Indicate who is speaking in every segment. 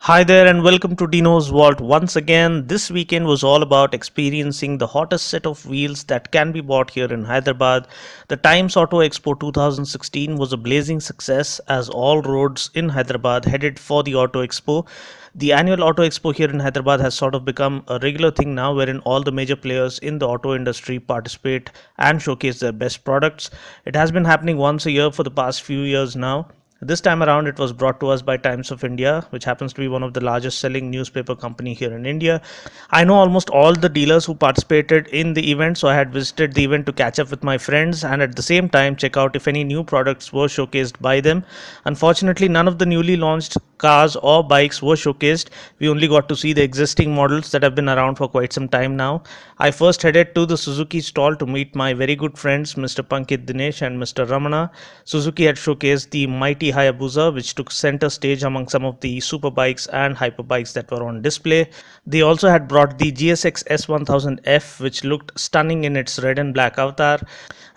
Speaker 1: Hi there and welcome to Dinos Vault. Once again, this weekend was all about experiencing the hottest set of wheels that can be bought here in Hyderabad. The Times Auto Expo 2016 was a blazing success as all roads in Hyderabad headed for the Auto Expo. The annual Auto Expo here in Hyderabad has sort of become a regular thing now wherein all the major players in the auto industry participate and showcase their best products. It has been happening once a year for the past few years now. This time around, it was brought to us by Times of India, which happens to be one of the largest selling newspaper company here in India. I know almost all the dealers who participated in the event, so I had visited the event to catch up with my friends and at the same time check out if any new products were showcased by them. Unfortunately, none of the newly launched cars or bikes were showcased. We only got to see the existing models that have been around for quite some time now. I first headed to the Suzuki stall to meet my very good friends, Mr. Pankit Dinesh and Mr. Ramana. Suzuki had showcased the mighty Hayabusa, which took center stage among some of the super bikes and hyperbikes that were on display. They also had brought the GSX S1000F, which looked stunning in its red and black avatar.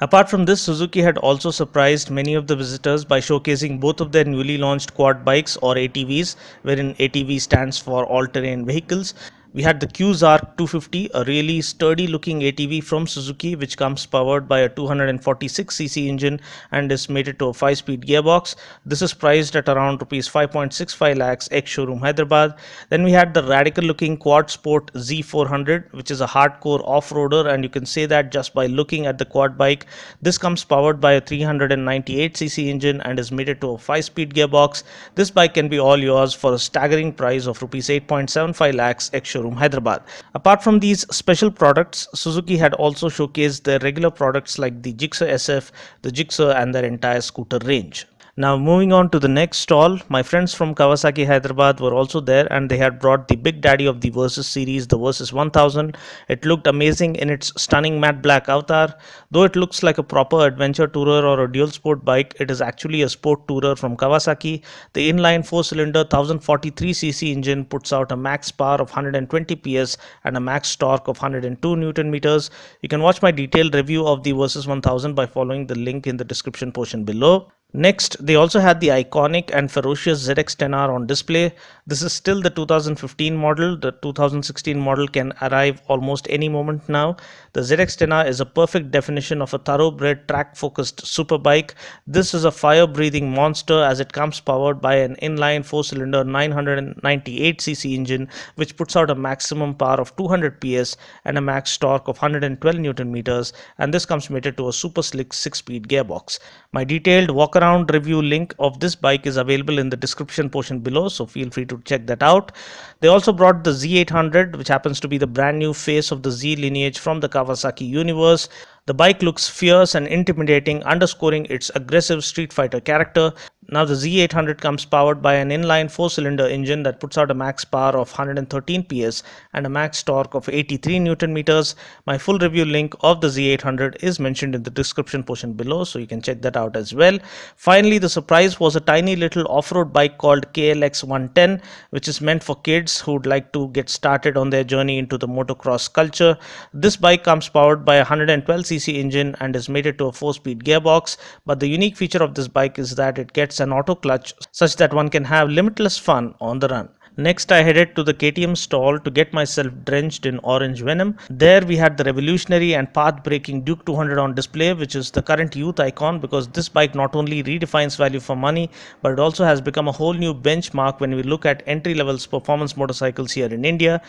Speaker 1: Apart from this, Suzuki had also surprised many of the visitors by showcasing both of their newly launched quad bikes or ATVs, wherein ATV stands for all terrain vehicles. We had the QZark 250, a really sturdy looking ATV from Suzuki, which comes powered by a 246cc engine and is mated to a 5-speed gearbox. This is priced at around rupees 5.65 lakhs ex showroom Hyderabad. Then we had the radical looking Quad Sport Z400, which is a hardcore off-roader, and you can say that just by looking at the quad bike. This comes powered by a 398cc engine and is mated to a 5-speed gearbox. This bike can be all yours for a staggering price of rupees 8.75 lakhs ex showroom Hyderabad. Apart from these special products, Suzuki had also showcased their regular products like the Gixxer SF, the Gixxer, and their entire scooter range. Now, moving on to the next stall, my friends from Kawasaki Hyderabad were also there and they had brought the big daddy of the Versus series, the Versus 1000. It looked amazing in its stunning matte black avatar. Though it looks like a proper adventure tourer or a dual sport bike, it is actually a sport tourer from Kawasaki. The inline 4-cylinder 1043cc engine puts out a max power of 120 PS and a max torque of 102 Newton meters. You can watch my detailed review of the Versus 1000 by following the link in the description portion below. Next, they also had the iconic and ferocious ZX-10R on display. This is still the 2015 model. The 2016 model can arrive almost any moment now. The ZX-10R is a perfect definition of a thoroughbred track-focused superbike. This is a fire-breathing monster as it comes powered by an inline 4-cylinder 998cc engine, which puts out a maximum power of 200 PS and a max torque of 112 Newton meters, and this comes mated to a super slick 6-speed gearbox. My detailed walk-around review link of this bike is available in the description portion below, so feel free to check that out. They also brought the Z800, which happens to be the brand new face of the Z lineage from the Kawasaki universe. The bike looks fierce and intimidating, underscoring its aggressive Street Fighter character. Now the Z800 comes powered by an inline 4-cylinder engine that puts out a max power of 113 PS and a max torque of 83 Newton meters. My full review link of the Z800 is mentioned in the description portion below, so you can check that out as well. Finally, the surprise was a tiny little off-road bike called KLX 110, which is meant for kids who would like to get started on their journey into the motocross culture. This bike comes powered by a 112cc engine and is mated to a 4-speed gearbox, but the unique feature of this bike is that it gets an auto clutch such that one can have limitless fun on the run. Next, I headed to the KTM stall to get myself drenched in orange venom. There we had the revolutionary and path-breaking Duke 200 on display, which is the current youth icon because this bike not only redefines value for money, but it also has become a whole new benchmark when we look at entry-level performance motorcycles here in India.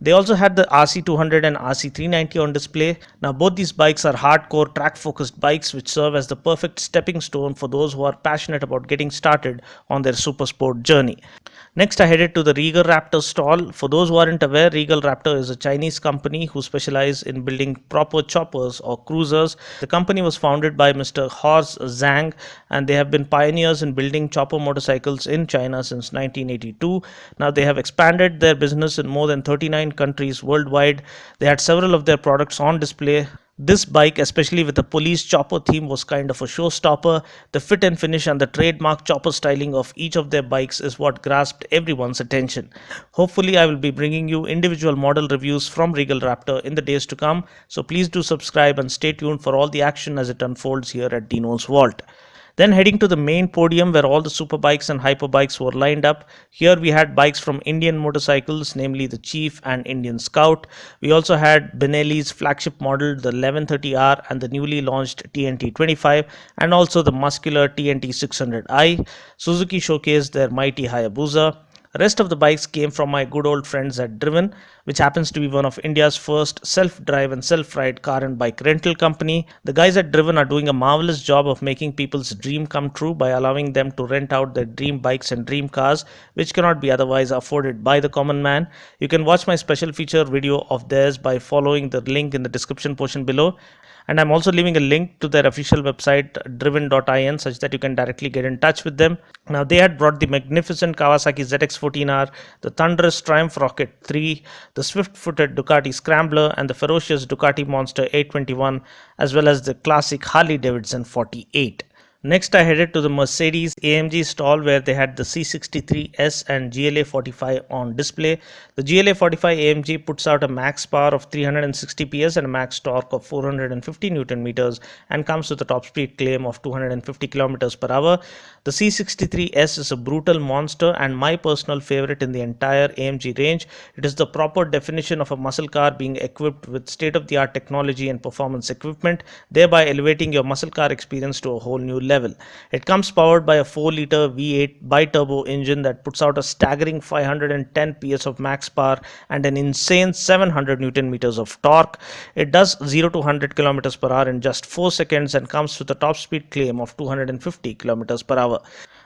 Speaker 1: They also had the RC200 and RC390 on display. Now both these bikes are hardcore track-focused bikes which serve as the perfect stepping stone for those who are passionate about getting started on their super sport journey. Next, I headed to the Regal Raptor stall. For those who aren't aware, Regal Raptor is a Chinese company who specialize in building proper choppers or cruisers. The company was founded by Mr. Horst Zhang, and they have been pioneers in building chopper motorcycles in China since 1982. Now they have expanded their business in more than 39 countries worldwide. They had several of their products on display. This bike, especially with the police chopper theme, was kind of a showstopper. The fit and finish and the trademark chopper styling of each of their bikes is what grasped everyone's attention. Hopefully, I will be bringing you individual model reviews from Regal Raptor in the days to come, so please do subscribe and stay tuned for all the action as it unfolds here at Dino's Vault. Then heading to the main podium where all the superbikes and hyperbikes were lined up. Here we had bikes from Indian motorcycles, namely the Chief and Indian Scout. We also had Benelli's flagship model, the 1130R, and the newly launched TNT 25, and also the muscular TNT 600i. Suzuki showcased their mighty Hayabusa. Rest of the bikes came from my good old friends at Driven, which happens to be one of India's first self-drive and self-ride car and bike rental company. The guys at Driven are doing a marvelous job of making people's dream come true by allowing them to rent out their dream bikes and dream cars, which cannot be otherwise afforded by the common man. You can watch my special feature video of theirs by following the link in the description portion below. And I'm also leaving a link to their official website driven.in such that you can directly get in touch with them. Now they had brought the magnificent Kawasaki ZX14R, the thunderous Triumph Rocket 3, the swift-footed Ducati Scrambler, and the ferocious Ducati Monster 821, as well as the classic Harley Davidson 48. Next, I headed to the Mercedes AMG stall where they had the C63S and GLA 45 on display. The GLA 45 AMG puts out a max power of 360 PS and a max torque of 450 Newton meters and comes with a top speed claim of 250 kilometers per hour. The C63S is a brutal monster and my personal favorite in the entire AMG range. It is the proper definition of a muscle car being equipped with state-of-the-art technology and performance equipment, thereby elevating your muscle car experience to a whole new level. It comes powered by a 4-liter V8 bi-turbo engine that puts out a staggering 510 PS of max power and an insane 700 Newton meters of torque. It does 0 to 100 kilometers per hour in just 4 seconds and comes with a top speed claim of 250 kilometers per hour.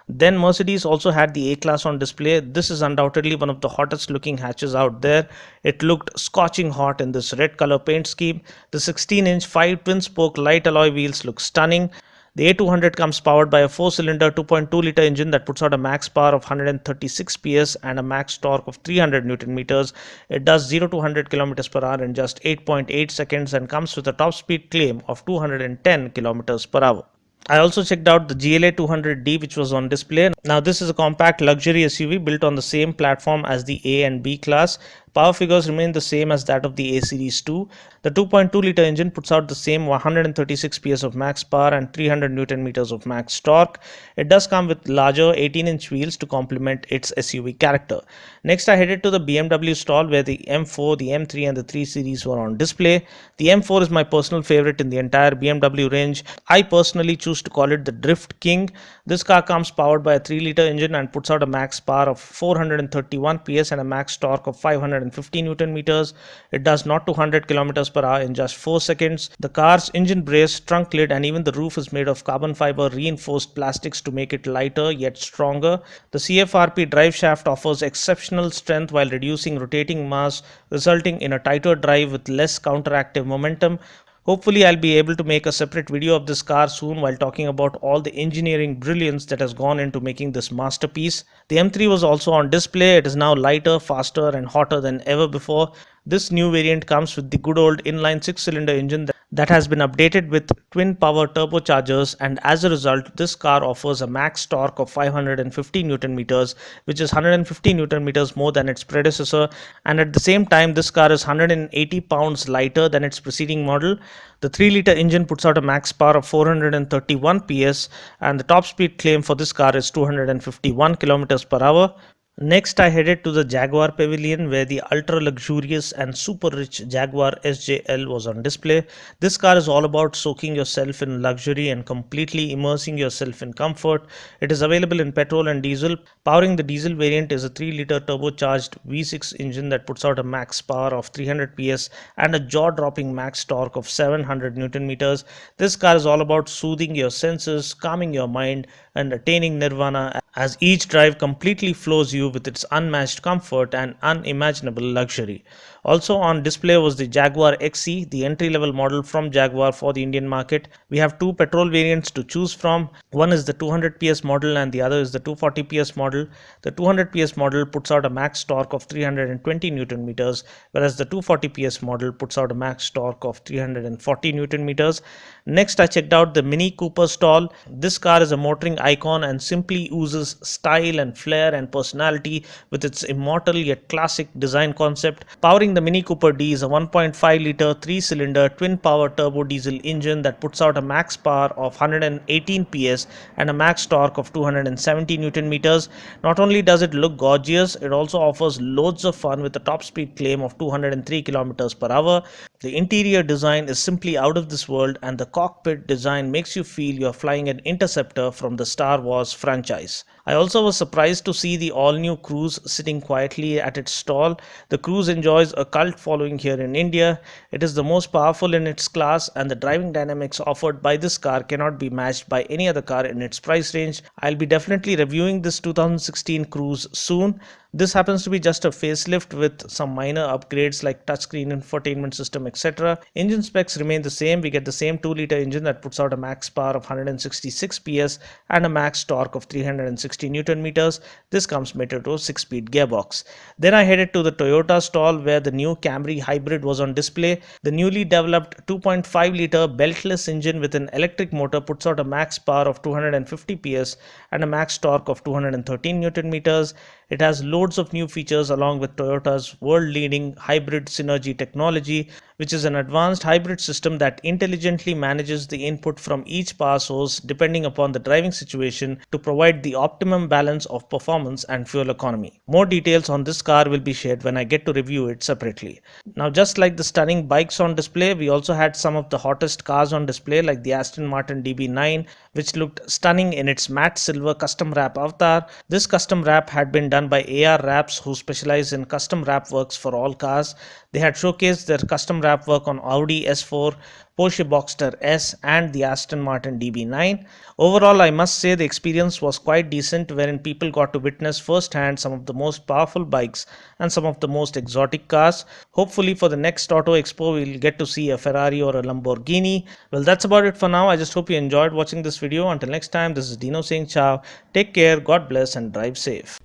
Speaker 1: Then Mercedes also had the A-Class on display. This is undoubtedly one of the hottest looking hatches out there. It looked scorching hot in this red color paint scheme. The 16-inch 5 twin-spoke light alloy wheels look stunning. The A200 comes powered by a 4-cylinder 2.2-liter engine that puts out a max power of 136 PS and a max torque of 300 Newton meters. It does 0 to 100 kilometers per hour in just 8.8 seconds and comes with a top speed claim of 210 kilometers per hour. I also checked out the GLA 200D, which was on display. Now this is a compact luxury SUV built on the same platform as the A and B class. Power figures remain the same as that of the A Series 2. The 2.2-liter engine puts out the same 136 PS of max power and 300 Newton meters of max torque. It does come with larger 18-inch wheels to complement its SUV character. Next, I headed to the BMW stall where the M4, the M3 and the 3 Series were on display. The M4 is my personal favorite in the entire BMW range. I personally choose to call it the Drift King. This car comes powered by a 3-liter engine and puts out a max power of 431 PS and a max torque of 550 Newton meters. It does 0 to 100 kilometers per hour in just 4 seconds. The car's engine brace, trunk lid and even the roof is made of carbon fiber reinforced plastics to make it lighter yet stronger. The CFRP drive shaft offers exceptional strength while reducing rotating mass, resulting in a tighter drive with less counteractive momentum. Hopefully, I'll be able to make a separate video of this car soon while talking about all the engineering brilliance that has gone into making this masterpiece. The M3 was also on display. It is now lighter, faster and hotter than ever before. This new variant comes with the good old inline 6-cylinder engine that has been updated with twin power turbochargers, and as a result this car offers a max torque of 550 Newton meters, which is 150 Newton meters more than its predecessor, and at the same time this car is 180 pounds lighter than its preceding model. The 3-liter engine puts out a max power of 431 PS and the top speed claim for this car is 251 kilometers per hour. Next, I headed to the Jaguar Pavilion where the ultra luxurious and super rich Jaguar SJL was on display. This car is all about soaking yourself in luxury and completely immersing yourself in comfort. It is available in petrol and diesel. Powering the diesel variant is a 3-liter turbocharged V6 engine that puts out a max power of 300 PS and a jaw-dropping max torque of 700 Newton meters. This car is all about soothing your senses, calming your mind and attaining nirvana as each drive completely floors you with its unmatched comfort and unimaginable luxury. Also on display was the Jaguar XE, the entry-level model from Jaguar for the Indian market. We have two petrol variants to choose from. One is the 200 PS model and the other is the 240 PS model. The 200 PS model puts out a max torque of 320 Newton meters, whereas the 240 PS model puts out a max torque of 340 Newton meters. Next, I checked out the Mini Cooper stall. This car is a motoring icon and simply oozes style and flair and personality with its immortal yet classic design concept. Powering the Mini Cooper D is a 1.5-liter 3-cylinder twin-power turbo diesel engine that puts out a max power of 118 PS and a max torque of 270 Newton meters. Not only does it look gorgeous, it also offers loads of fun with a top speed claim of 203 kilometers per hour. The interior design is simply out of this world, and the cockpit design makes you feel you're flying an interceptor from the Star Wars franchise. I also was surprised to see the all-new Cruise sitting quietly at its stall. The Cruise enjoys a cult following here in India. It is the most powerful in its class, and the driving dynamics offered by this car cannot be matched by any other car in its price range. I'll be definitely reviewing this 2016 Cruise soon. This happens to be just a facelift with some minor upgrades like touchscreen infotainment system, etc. Engine specs remain the same. We get the same 2-liter engine that puts out a max power of 166 PS and a max torque of 360 Newton meters. This comes mated to a 6-speed gearbox. Then I headed to the Toyota stall where the new Camry Hybrid was on display. The newly developed 2.5-liter beltless engine with an electric motor puts out a max power of 250 PS and a max torque of 213 Newton meters. It has loads of new features along with Toyota's world-leading hybrid synergy technology, which is an advanced hybrid system that intelligently manages the input from each power source depending upon the driving situation to provide the optimum balance of performance and fuel economy. More details on this car will be shared when I get to review it separately. Now, just like the stunning bikes on display, we also had some of the hottest cars on display like the Aston Martin DB9, which looked stunning in its matte silver custom wrap avatar. This custom wrap had been done by AR Wraps, who specialize in custom wrap works for all cars. They had showcased their custom wrap work on Audi S4, Porsche Boxster S and the Aston Martin DB9. Overall, I must say the experience was quite decent, wherein people got to witness firsthand some of the most powerful bikes and some of the most exotic cars. Hopefully for the next Auto Expo, we'll get to see a Ferrari or a Lamborghini. Well, that's about it for now. I just hope you enjoyed watching this video. Until next time, this is Dino saying ciao. Take care, God bless and drive safe.